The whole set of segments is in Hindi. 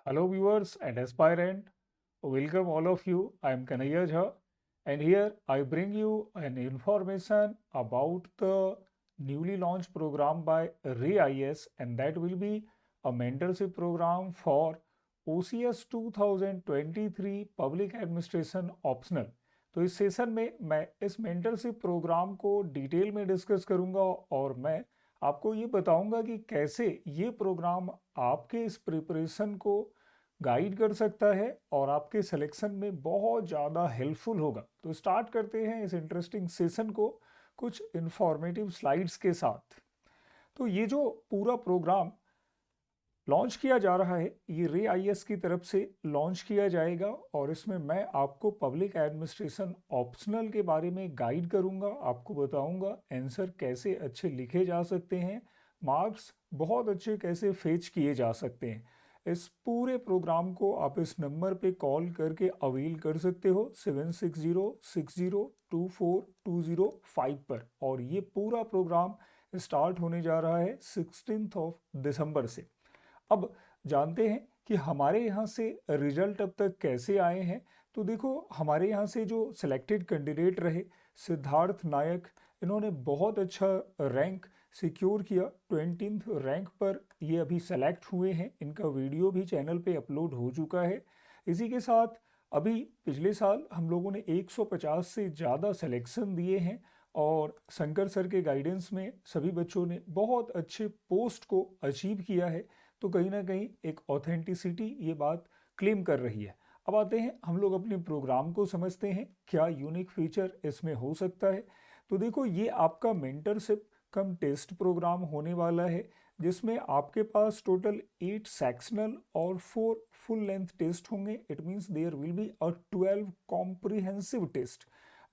Hello, viewers and aspirant. Welcome all of you. I am Kanaya Jha, and here I bring you an information about the newly launched program by RayIS, and that will be a mentorship program for OCS 2023 Public Administration Optional. तो इस सेशन में मैं इस मेंटरशिप प्रोग्राम को डिटेल में डिस्कस करूंगा और मैं आपको ये बताऊंगा कि कैसे ये प्रोग्राम आपके इस प्रिपरेशन को गाइड कर सकता है और आपके सिलेक्शन में बहुत ज़्यादा हेल्पफुल होगा। तो स्टार्ट करते हैं इस इंटरेस्टिंग सेशन को कुछ इंफॉर्मेटिव स्लाइड्स के साथ। तो ये जो पूरा प्रोग्राम लॉन्च किया जा रहा है ये रे आईएएस की तरफ से लॉन्च किया जाएगा और इसमें मैं आपको पब्लिक एडमिनिस्ट्रेशन ऑप्शनल के बारे में गाइड करूंगा, आपको बताऊंगा आंसर कैसे अच्छे लिखे जा सकते हैं, मार्क्स बहुत अच्छे कैसे फेच किए जा सकते हैं। इस पूरे प्रोग्राम को आप इस नंबर पे कॉल करके अवेल कर सकते हो 7606024205 पर। और ये पूरा प्रोग्राम स्टार्ट होने जा रहा है 16 दिसंबर से। अब जानते हैं कि हमारे यहाँ से रिजल्ट अब तक कैसे आए हैं। तो देखो, हमारे यहाँ से जो सिलेक्टेड कैंडिडेट रहे सिद्धार्थ नायक, इन्होंने बहुत अच्छा रैंक सिक्योर किया। 20th रैंक पर ये अभी सेलेक्ट हुए हैं। इनका वीडियो भी चैनल पे अपलोड हो चुका है। इसी के साथ अभी पिछले साल हम लोगों ने 150 से ज़्यादा सिलेक्शन दिए हैं और शंकर सर के गाइडेंस में सभी बच्चों ने बहुत अच्छे पोस्ट को अचीव किया है। तो कहीं ना कहीं एक ऑथेंटिसिटी ये बात क्लेम कर रही है। अब आते हैं हम लोग अपने प्रोग्राम को समझते हैं, क्या यूनिक फीचर इसमें हो सकता है। तो देखो, ये आपका मेंटरशिप कम टेस्ट प्रोग्राम होने वाला है जिसमें आपके पास टोटल 8 सेक्शनल और 4 फुल लेंथ टेस्ट होंगे। It means there will be a 12 comprehensive test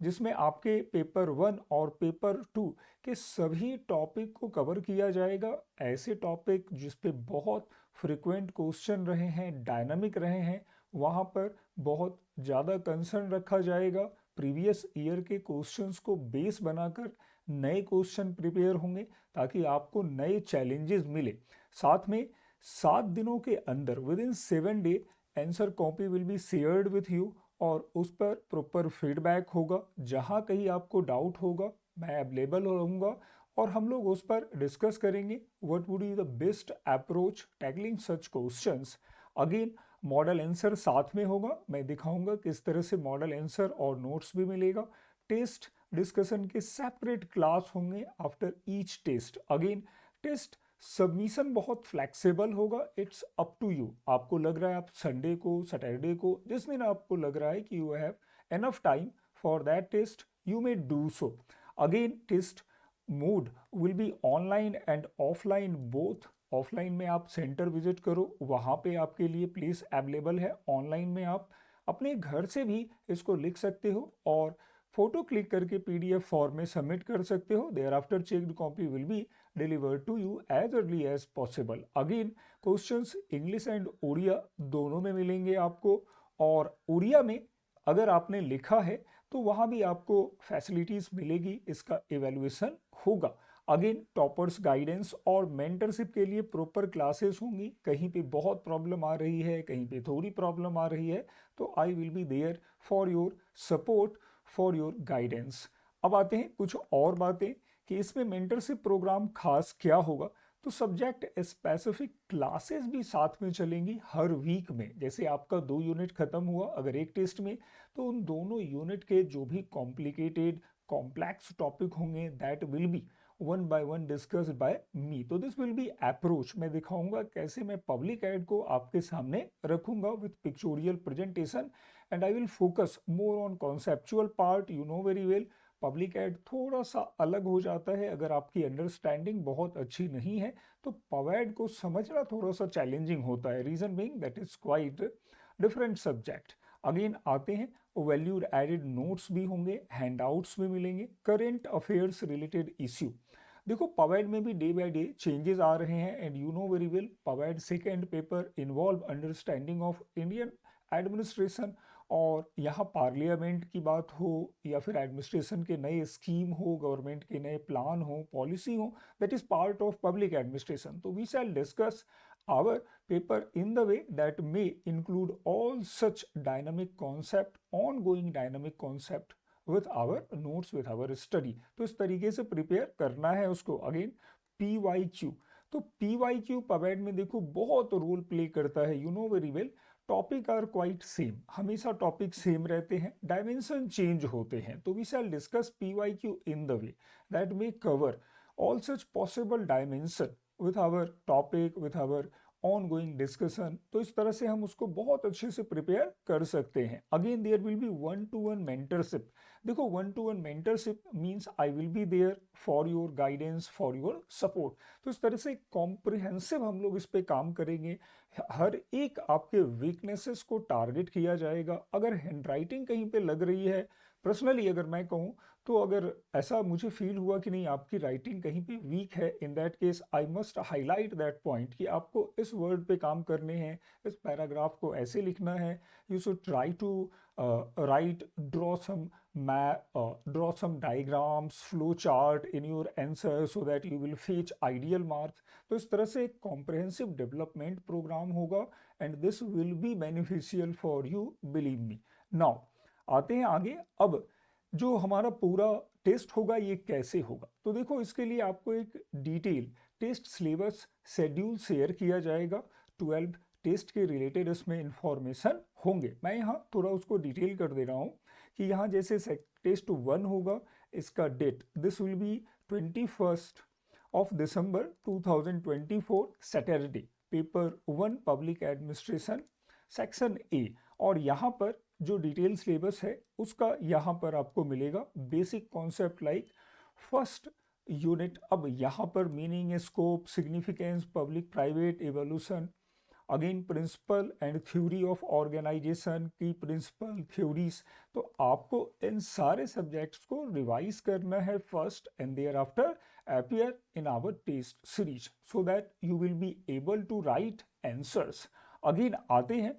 जिसमें आपके पेपर 1 और पेपर 2 के सभी टॉपिक को कवर किया जाएगा। ऐसे टॉपिक जिस पे बहुत फ्रिक्वेंट क्वेश्चन रहे हैं, डायनामिक रहे हैं, वहाँ पर बहुत ज़्यादा कंसर्न रखा जाएगा। प्रीवियस ईयर के क्वेश्चंस को बेस बनाकर नए क्वेश्चन प्रिपेयर होंगे ताकि आपको नए चैलेंजेस मिले। साथ में 7 दिनों के अंदर with in 7 day answer copy will be shared with you और उस पर प्रॉपर फीडबैक होगा। जहाँ कहीं आपको डाउट होगा मैं अवेलेबल रहूँगा और हम लोग उस पर डिस्कस करेंगे what would be the best approach tackling such questions. Again model answer साथ में होगा, मैं दिखाऊंगा किस तरह से मॉडल आंसर और नोट्स भी मिलेगा। टेस्ट डिस्कशन के सेपरेट क्लास होंगे after each test. Again test submission बहुत फ्लेक्सिबल होगा, इट्स अप टू यू। आपको लग रहा है आप संडे को, सैटरडे को, जिस दिन आपको लग रहा है कि you have enough time for that test, you may do so. Again test mode will be online and offline both. Offline में आप सेंटर विजिट करो, वहाँ पे आपके लिए प्लेस अवेलेबल है। ऑनलाइन में आप अपने घर से भी इसको लिख सकते हो और फोटो क्लिक करके पीडीएफ फॉर्म में सबमिट कर सकते हो। There after checked copy will be delivered to you as early as possible. Again questions English and Odia दोनों में मिलेंगे आपको। और उड़िया में अगर आपने लिखा है तो वहाँ भी आपको फैसिलिटीज़ मिलेगी, इसका एवेल्युएशन होगा। अगेन टॉपर्स गाइडेंस और मेंटरशिप के लिए प्रॉपर क्लासेस होंगी। कहीं पे बहुत प्रॉब्लम आ रही है, कहीं पे थोड़ी प्रॉब्लम आ रही है, तो I will be there for your support, for your guidance. अब आते हैं कुछ और बातें कि इसमें मेंटरशिप प्रोग्राम खास क्या होगा। तो सब्जेक्ट स्पेसिफिक क्लासेस भी साथ में चलेंगी हर वीक में। जैसे आपका 2 यूनिट खत्म हुआ अगर एक टेस्ट में, तो उन दोनों यूनिट के जो भी कॉम्प्लिकेटेड कॉम्प्लेक्स टॉपिक होंगे that will be one by one discussed by me. तो दिस विल बी अप्रोच, मैं दिखाऊंगा कैसे मैं पब्लिक एड को आपके सामने रखूंगा with pictorial presentation and I will focus more on conceptual part. You know very well public ad थोड़ा सा अलग हो जाता है। अगर आपकी अंडरस्टैंडिंग बहुत अच्छी नहीं है तो पवेड को समझना थोड़ा सा चैलेंजिंग होता है, reason being that is quite different subject. Again आते हैं वैल्यूड एडेड नोट्स भी होंगे, हैंडआउट्स भी मिलेंगे, करेंट अफेयर्स रिलेटेड इश्यू। देखो पवेड में भी डे बाय डे चेंजेस आ रहे हैं and you know very well पवेड second paper involve understanding of Indian administration. और यहाँ पार्लियामेंट की बात हो या फिर एडमिनिस्ट्रेशन के नए स्कीम हो, गवर्नमेंट के नए प्लान हो, पॉलिसी हो, that is part of public administration. तो we shall discuss our paper in the way that may include all such dynamic concept, ongoing dynamic concept with our notes, with our study. तो इस तरीके से प्रिपेयर करना है उसको. Again PYQ. तो PYQ पबेड में देखो बहुत रोल प्ले करता है, you know very well. Topic are quite same, हमेशा टॉपिक सेम रहते हैं, डायमेंशन चेंज होते हैं. तो we shall discuss PYQ in the way that may cover all such possible dimension with our topic, with our ongoing discussion. तो इस तरह से हम उसको बहुत अच्छे से प्रिपेयर कर सकते हैं. Again there will be one to one mentorship. देखो one to one mentorship means I will be there for your guidance, for your support. तो इस तरह से कॉम्प्रिहेंसिव हम लोग इस पे काम करेंगे. हर एक आपके वीकनेसेस को टारगेट किया जाएगा. अगर हैंडराइटिंग कहीं पे लग रही है, पर्सनली अगर मैं कहूँ तो अगर ऐसा मुझे फील हुआ कि नहीं आपकी राइटिंग कहीं पे वीक है, in that case I must highlight that point कि आपको इस वर्ड पे काम करने हैं, इस पैराग्राफ को ऐसे लिखना है. You should try to write, draw some diagrams, flow chart in your answer so that you will fetch ideal marks. तो इस तरह से एक comprehensive development program होगा and this will be beneficial for you, believe me. Now आते हैं आगे. अब जो हमारा पूरा टेस्ट होगा ये कैसे होगा, तो देखो इसके लिए आपको एक detail test syllabus schedule share किया जाएगा. 12 टेस्ट के रिलेटेड इसमें इंफॉर्मेशन होंगे. मैं यहाँ थोड़ा उसको डिटेल कर दे रहा हूँ कि यहाँ जैसे टेस्ट 1 होगा, इसका date this will be 21 December 2024 Saturday. Paper 1 public administration section A. और यहाँ पर जो डिटेल सिलेबस है उसका यहाँ पर आपको मिलेगा. Basic concept like first unit. अब यहाँ पर meaning, scope, significance, public private evolution. Again principle and theory of organisation की प्रिंसिपल थ्योरीज. तो आपको इन सारे सब्जेक्ट्स को रिवाइज करना है first and there after appear in our test series so that you will be able to write answers. Again आते हैं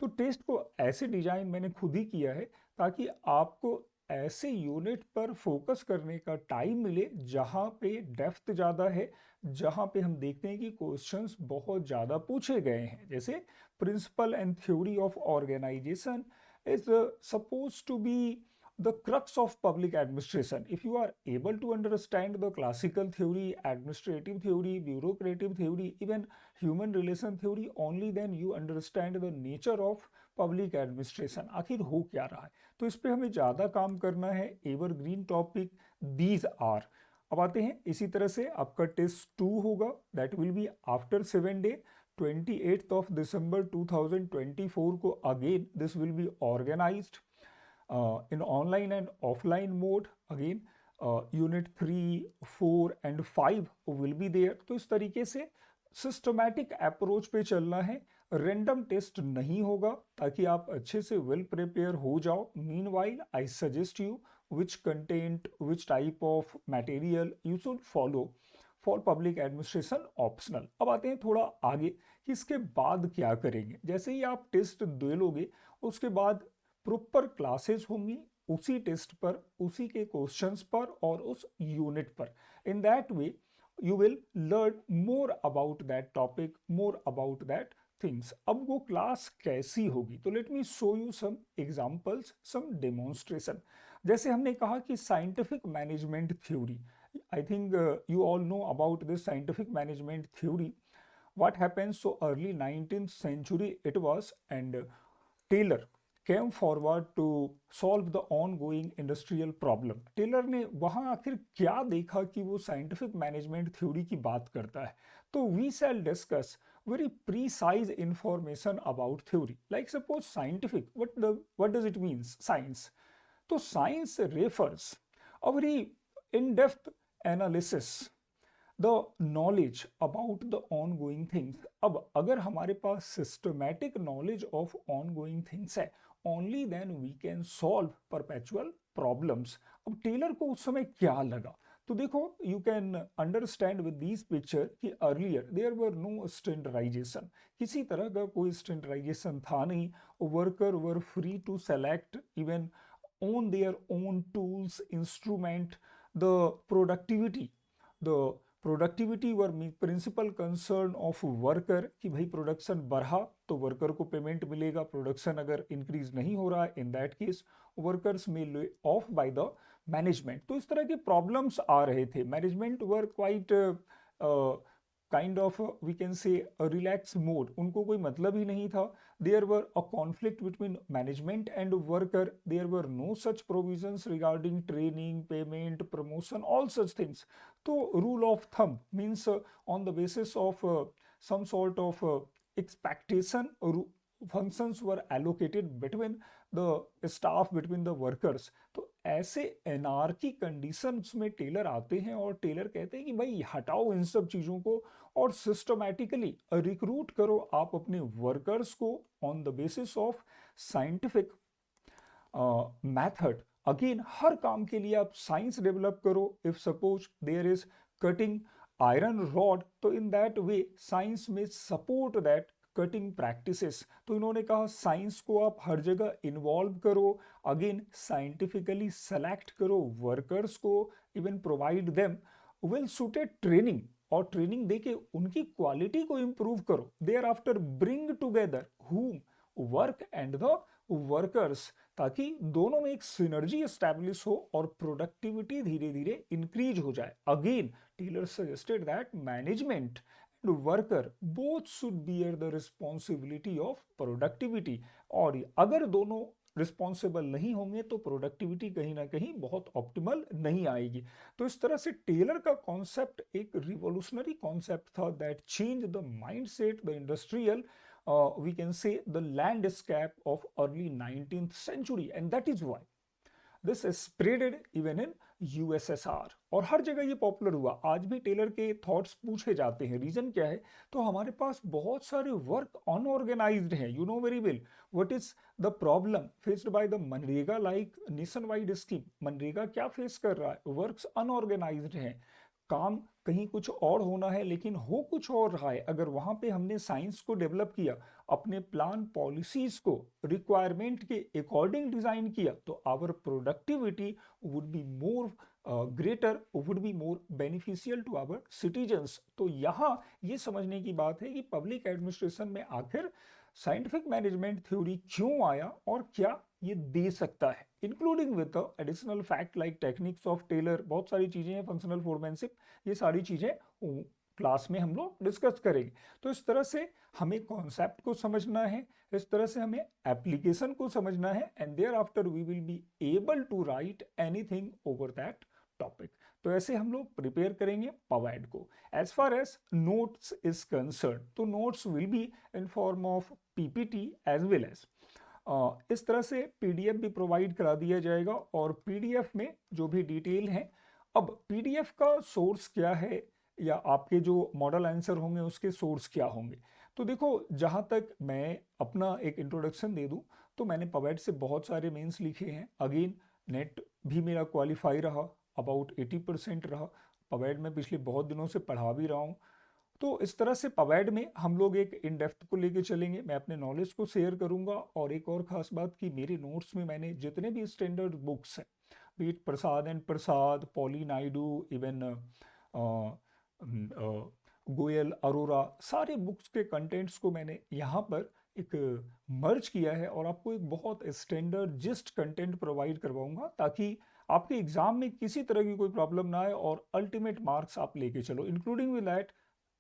तो टेस्ट को ऐसे डिजाइन मैंने खुद ही किया है ताकि आपको ऐसे यूनिट पर फोकस करने का टाइम मिले जहां पे डेप्थ ज़्यादा है, जहां पे हम देखते हैं कि क्वेश्चंस बहुत ज़्यादा पूछे गए हैं. जैसे principle and theory of organisation is suppose to be the crux of public administration. If you are able to understand the classical theory, administrative theory, bureaucratic theory, even human relation theory, only then you understand the nature of public administration. आखिर हो क्या रहा है, तो इस पे हमें ज़्यादा काम करना है. Evergreen topic these are. अब आते हैं इसी तरह से आपका टेस्ट 2 होगा, that will be after 7 day 28 December 2024 को. Again this will be organised in online and offline mode. Again unit 3, 4 and 5 will be there. तो इस तरीके से सिस्टमैटिक अप्रोच पे चलना है. रैंडम टेस्ट नहीं होगा ताकि आप अच्छे से वेल प्रिपेयर हो जाओ. Meanwhile I suggest you which content, which type of material you should follow for public administration optional. अब आते हैं थोड़ा आगे कि इसके बाद क्या करेंगे. जैसे ही आप टेस्ट दे लोगे उसके बाद प्रॉपर क्लासेस होंगी उसी टेस्ट पर, उसी के क्वेश्चंस पर और उस यूनिट पर. In that way you will learn more about that topic, more about that things. अब वो क्लास कैसी होगी, तो let me show you some examples, some demonstration. जैसे हमने कहा कि scientific management theory, I think you all know about this scientific management theory. what happened, so early 19th century it was, and Taylor came forward to solve the ongoing industrial problem. Taylor ने वहाँ आखिर क्या देखा कि वो साइंटिफिक मैनेजमेंट थ्योरी की बात करता है. तो we shall discuss very precise information about theory. Like suppose scientific, what does it mean? Science. तो science refers a very in-depth analysis, the knowledge about the ongoing things. अब अगर हमारे पास systematic knowledge of ongoing things है, only then we can solve perpetual problems. अब टेलर को उस समय क्या लगा, तो देखो you can understand with this picture कि earlier there were no standardization. किसी तरह का कोई स्टैंडर्डाइजेशन था नहीं. Worker were free to select even own their own tools, instrument. The productivity, the productivity were principal concern of worker कि भाई प्रोडक्शन बढ़ा तो वर्कर को पेमेंट मिलेगा, प्रोडक्शन अगर इंक्रीज नहीं हो रहा है in that case workers may lay off by the management. तो इस तरह के प्रॉब्लम्स आ रहे थे। Management were quite kind of we can say relax mode, उनको कोई मतलब ही नहीं था। There were a conflict between management and worker, there were no such provisions regarding training, payment, promotion, all such things. तो rule of thumb means on the basis of some sort of expectation functions were allocated between the staff, between the workers। तो ऐसे एनार्की कंडीशंस में टेलर आते हैं और टेलर कहते हैं कि भाई हटाओ इन सब चीज़ों को और सिस्टमैटिकली रिक्रूट करो आप अपने वर्कर्स को on the basis of scientific method. Again हर काम के लिए आप साइंस डेवलप करो। If suppose there is cutting iron rod, तो इन दैट वे साइंस में सपोर्ट दैट कटिंग प्रैक्टिसेस। तो इन्होंने कहा साइंस को आप हर जगह इन्वॉल्व करो, अगेन साइंटिफिकली सेलेक्ट करो वर्कर्स को, even provide them well suited training, और ट्रेनिंग देके उनकी क्वालिटी को इंप्रूव करो। देयर आफ्टर ब्रिंग टुगेदर हुम वर्क एंड द वर्कर्स, ताकि दोनों में एक सिनर्जी एस्टैब्लिश हो और प्रोडक्टिविटी धीरे धीरे इंक्रीज हो जाए। Again Taylor suggested that management and worker both should bear the responsibility of productivity, और अगर दोनों रिस्पॉन्सिबल नहीं होंगे तो प्रोडक्टिविटी कहीं ना कहीं बहुत ऑप्टिमल नहीं आएगी। तो इस तरह से टेलर का कॉन्सेप्ट एक रिवोल्यूशनरी कॉन्सेप्ट था that change the mindset, the industrial we can say the landscape of early 19th century, and that is why this is spreaded even in USSR, और हर जगह ये पॉपुलर हुआ। आज भी टेलर के थॉट्स पूछे जाते हैं, रीजन क्या है? तो हमारे पास बहुत सारे वर्क अनऑर्गेनाइज्ड हैं। You know very well what is the problem faced by the MNREGA like nation wide scheme. MNREGA क्या फेस कर रहा है? वर्क्स अनऑर्गेनाइज्ड हैं, काम कहीं कुछ और होना है लेकिन हो कुछ और रहा है। अगर वहां पे हमने साइंस को डेवलप किया, अपने प्लान पॉलिसीज को रिक्वायरमेंट के अकॉर्डिंग डिजाइन किया, तो our productivity would be more greater, would be more beneficial to our citizens. तो यहाँ ये समझने की बात है कि पब्लिक एडमिनिस्ट्रेशन में आखिर साइंटिफिक मैनेजमेंट थ्योरी क्यों आया और क्या ये दे सकता है, including with additional fact like techniques of Taylor. बहुत सारी चीजें हैं, फंक्शनल फोरमेनशिप, ये सारी चीजें क्लास में हम लोग डिस्कस करेंगे। तो इस तरह से हमें कॉन्सेप्ट को समझना है, इस तरह से हमें एप्लीकेशन को समझना है, and there after we will be able to write anything over that topic. तो ऐसे हम लोग प्रिपेयर करेंगे पवाड को। As far as notes is concerned, तो notes will be in form of PPT as well as इस तरह से पीडीएफ भी प्रोवाइड करा दिया जाएगा, और पीडीएफ में जो भी डिटेल है, अब पीडीएफ का सोर्स क्या है या आपके जो मॉडल आंसर होंगे उसके सोर्स क्या होंगे। तो देखो, जहाँ तक मैं अपना एक इंट्रोडक्शन दे दूँ तो मैंने पवाड से बहुत सारे मेंस लिखे हैं। अगेन नेट भी मेरा क्वालिफाई रहा, अबाउट 80% रहा। पवाड में पिछले बहुत दिनों से पढ़ा भी रहा हूँ। तो इस तरह से पवाड में हम लोग एक इन डेप्थ को लेके चलेंगे, मैं अपने नॉलेज को शेयर करूंगा। और एक और खास बात कि मेरे नोट्स में मैंने जितने भी स्टैंडर्ड बुक्स हैं, बीट प्रसाद एंड प्रसाद, पॉली नायडू, इवन गोयल, अरोरा, सारे बुक्स के कंटेंट्स को मैंने यहाँ पर एक मर्ज किया है और आपको एक बहुत स्टैंडर्ड जिस्ट कंटेंट प्रोवाइड करवाऊंगा, ताकि आपके एग्जाम में किसी तरह की कोई प्रॉब्लम ना आए और अल्टीमेट मार्क्स आप लेके चलो। इंक्लूडिंग विद दैट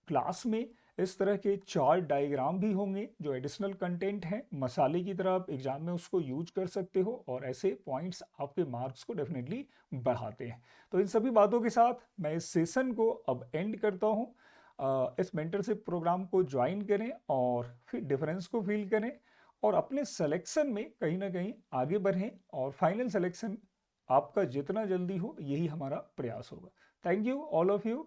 क्लास में इस तरह के चार्ट डायग्राम भी होंगे जो एडिशनल कंटेंट हैं, मसाले की तरह आप एग्जाम में उसको यूज कर सकते हो, और ऐसे पॉइंट्स आपके मार्क्स को डेफिनेटली बढ़ाते हैं। तो इन सभी बातों के साथ मैं इस सेशन को अब एंड करता हूँ। इस मेंटरशिप प्रोग्राम को ज्वाइन करें और फिर डिफरेंस को फील करें और अपने सिलेक्शन में कहीं ना कहीं आगे बढ़ें, और फाइनल सिलेक्शन आपका जितना जल्दी हो यही हमारा प्रयास होगा। Thank you all of you.